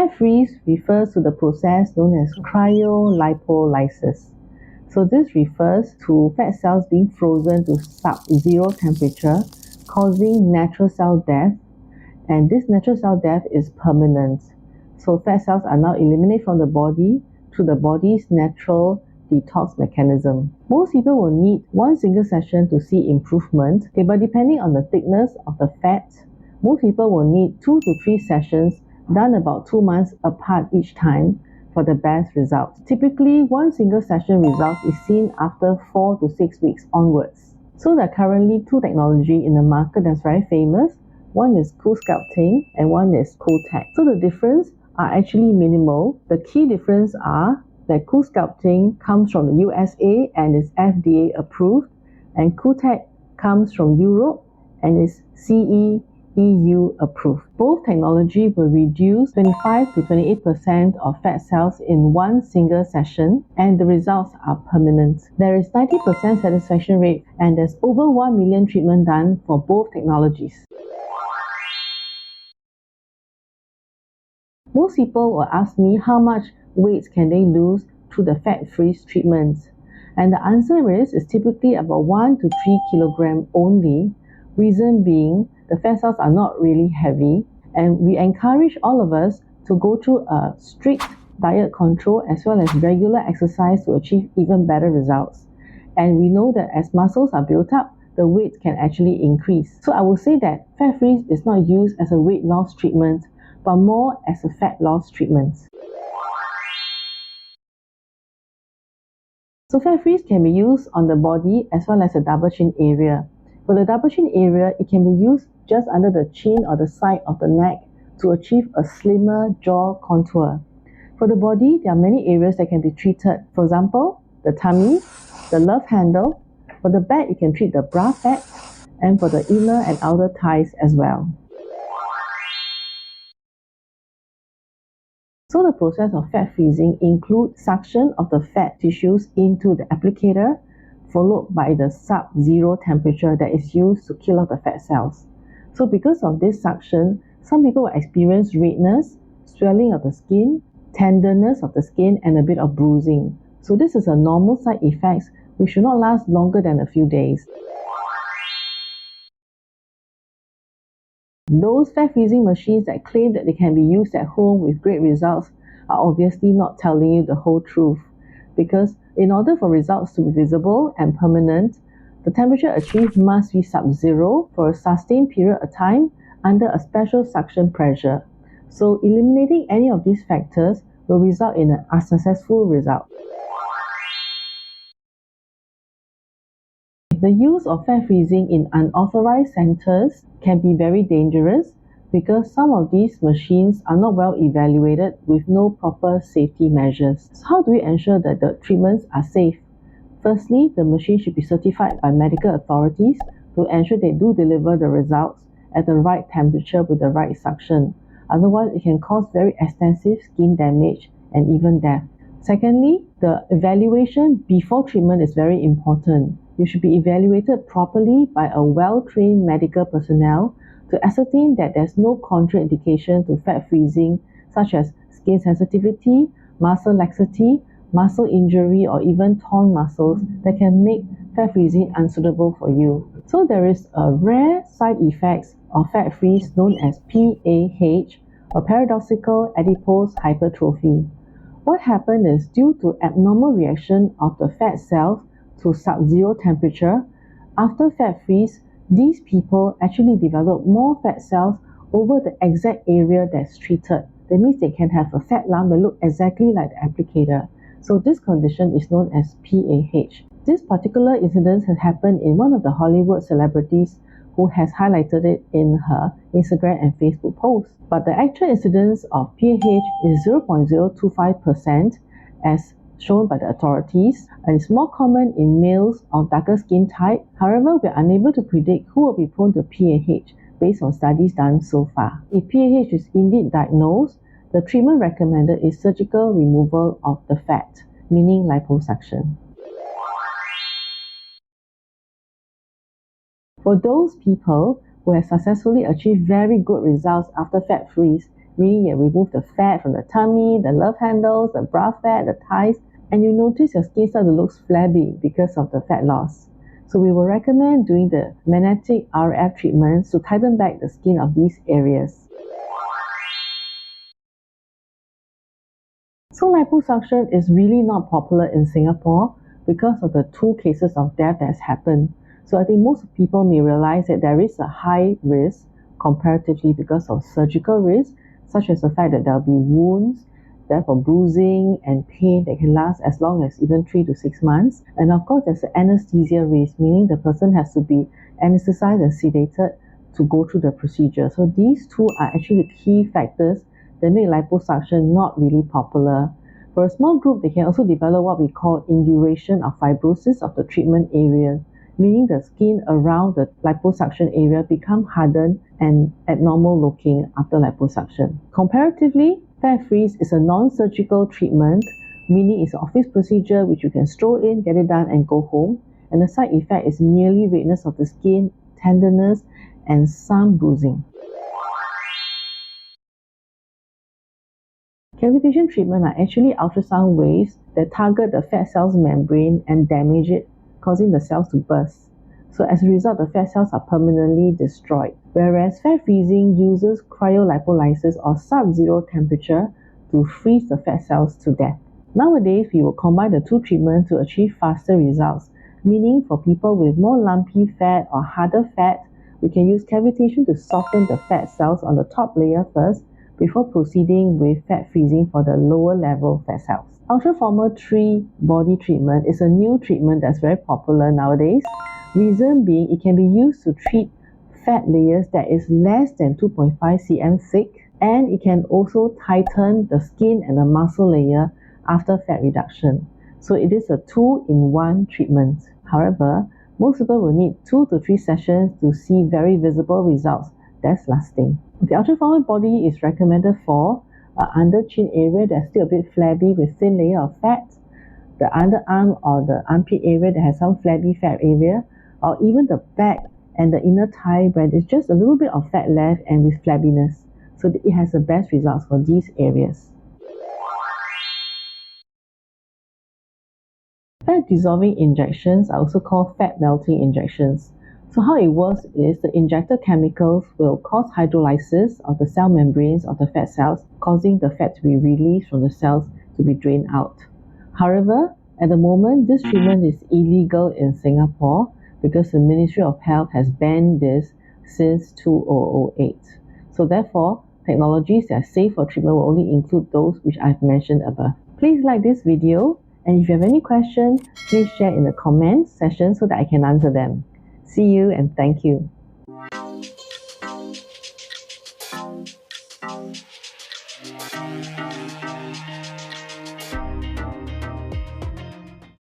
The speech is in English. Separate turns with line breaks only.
Fat freeze refers to the process known as cryolipolysis. So this refers to fat cells being frozen to sub-zero temperature, causing natural cell death, and this natural cell death is permanent. So fat cells are now eliminated from the body through the body's natural detox mechanism. Most people will need one single session to see improvement, but depending on the thickness of the fat, most people will need 2 to 3 sessions done about 2 months apart each time for the best results. Typically, one single session result is seen after 4 to 6 weeks onwards. So there are currently 2 technologies in the market that's very famous. One is CoolSculpting and one is CoolTech. So the difference are actually minimal. The key difference are that CoolSculpting comes from the USA and is FDA approved, and CoolTech comes from Europe and is CE EU approved. Both technology will reduce 25 to 28% of fat cells in one single session, and the results are permanent. There is 90% satisfaction rate, and there's over 1 million treatment done for both technologies. Most people will ask me how much weight can they lose through the fat freeze treatments, and the answer is typically about 1 to 3 kilograms only. Reason being, the fat cells are not really heavy, and we encourage all of us to go through a strict diet control as well as regular exercise to achieve even better results. And we know that as muscles are built up, the weight can actually increase. So I would say that fat freeze is not used as a weight loss treatment, but more as a fat loss treatment. So fat freeze can be used on the body as well as the double chin area. For the double chin area, it can be used just under the chin or the side of the neck to achieve a slimmer jaw contour. For the body, there are many areas that can be treated. For example, the tummy, the love handle. For the back, you can treat the bra fat, and for the inner and outer thighs as well. So the process of fat freezing includes suction of the fat tissues into the applicator, followed by the sub-zero temperature that is used to kill off the fat cells. So because of this suction, some people will experience redness, swelling of the skin, tenderness of the skin, and a bit of bruising. So this is a normal side effect which should not last longer than a few days. Those fat freezing machines that claim that they can be used at home with great results are obviously not telling you the whole truth, because in order for results to be visible and permanent, the temperature achieved must be sub-zero for a sustained period of time under a special suction pressure. So eliminating any of these factors will result in an unsuccessful result. The use of fat freezing in unauthorized centers can be very dangerous because some of these machines are not well evaluated with no proper safety measures. So how do we ensure that the treatments are safe? Firstly, the machine should be certified by medical authorities to ensure they do deliver the results at the right temperature with the right suction. Otherwise, it can cause very extensive skin damage and even death. Secondly, the evaluation before treatment is very important. You should be evaluated properly by a well-trained medical personnel to ascertain that there's no contraindication to fat freezing, such as skin sensitivity, muscle laxity, muscle injury, or even torn muscles that can make fat freezing unsuitable for you. So there is a rare side effects of fat freeze known as PAH, or Paradoxical Adipose Hypertrophy. What happens is due to abnormal reaction of the fat cells to sub-zero temperature, after fat freeze, these people actually develop more fat cells over the exact area that's treated. That means they can have a fat lump that looks exactly like the applicator. So this condition is known as PAH. This particular incident has happened in one of the Hollywood celebrities who has highlighted it in her Instagram and Facebook posts. But the actual incidence of PAH is 0.025% as shown by the authorities, and it's more common in males of darker skin type. However, we are unable to predict who will be prone to PAH based on studies done so far. If PAH is indeed diagnosed, the treatment recommended is surgical removal of the fat, meaning liposuction. For those people who have successfully achieved very good results after fat freeze, meaning you remove the fat from the tummy, the love handles, the bra fat, the thighs, and you notice your skin starts to look flabby because of the fat loss. So we will recommend doing the magnetic RF treatments to tighten back the skin of these areas. So liposuction is really not popular in Singapore because of the 2 cases of death that has happened. So I think most people may realize that there is a high risk comparatively because of surgical risk, such as the fact that there will be wounds, therefore bruising and pain that can last as long as even 3 to 6 months. And of course, there's an anesthesia risk, meaning the person has to be anesthetized and sedated to go through the procedure. So these 2 are actually the key factors that make liposuction not really popular. For a small group, they can also develop what we call induration of fibrosis of the treatment area, meaning the skin around the liposuction area become hardened and abnormal looking after liposuction. Comparatively, fat freeze is a non-surgical treatment, meaning it's an office procedure which you can stroll in, get it done and go home. And the side effect is merely redness of the skin, tenderness, and some bruising. Cavitation treatment are actually ultrasound waves that target the fat cells membrane and damage it, causing the cells to burst. So as a result, the fat cells are permanently destroyed. Whereas fat freezing uses cryolipolysis or sub-zero temperature to freeze the fat cells to death. Nowadays, we will combine the 2 treatments to achieve faster results, meaning for people with more lumpy fat or harder fat, we can use cavitation to soften the fat cells on the top layer first before proceeding with fat freezing for the lower level fat cells. Ultraformer 3 body treatment is a new treatment that's very popular nowadays. Reason being, it can be used to treat fat layers that is less than 2.5 cm thick, and it can also tighten the skin and the muscle layer after fat reduction. So it is a 2-in-1 treatment. However, most people will need 2 to 3 sessions to see very visible results that's lasting. The ultraformer body is recommended for under chin area that's still a bit flabby with thin layer of fat, the underarm or the armpit area that has some flabby fat area, or even the back and the inner thigh where there's just a little bit of fat left and with flabbiness. So it has the best results for these areas. Fat dissolving injections are also called fat melting injections. So how it works is the injected chemicals will cause hydrolysis of the cell membranes of the fat cells, causing the fat to be released from the cells to be drained out. However, at the moment, this treatment is illegal in Singapore because the Ministry of Health has banned this since 2008. So therefore, technologies that are safe for treatment will only include those which I've mentioned above. Please like this video, and if you have any questions, please share in the comments section so that I can answer them. See you and thank you.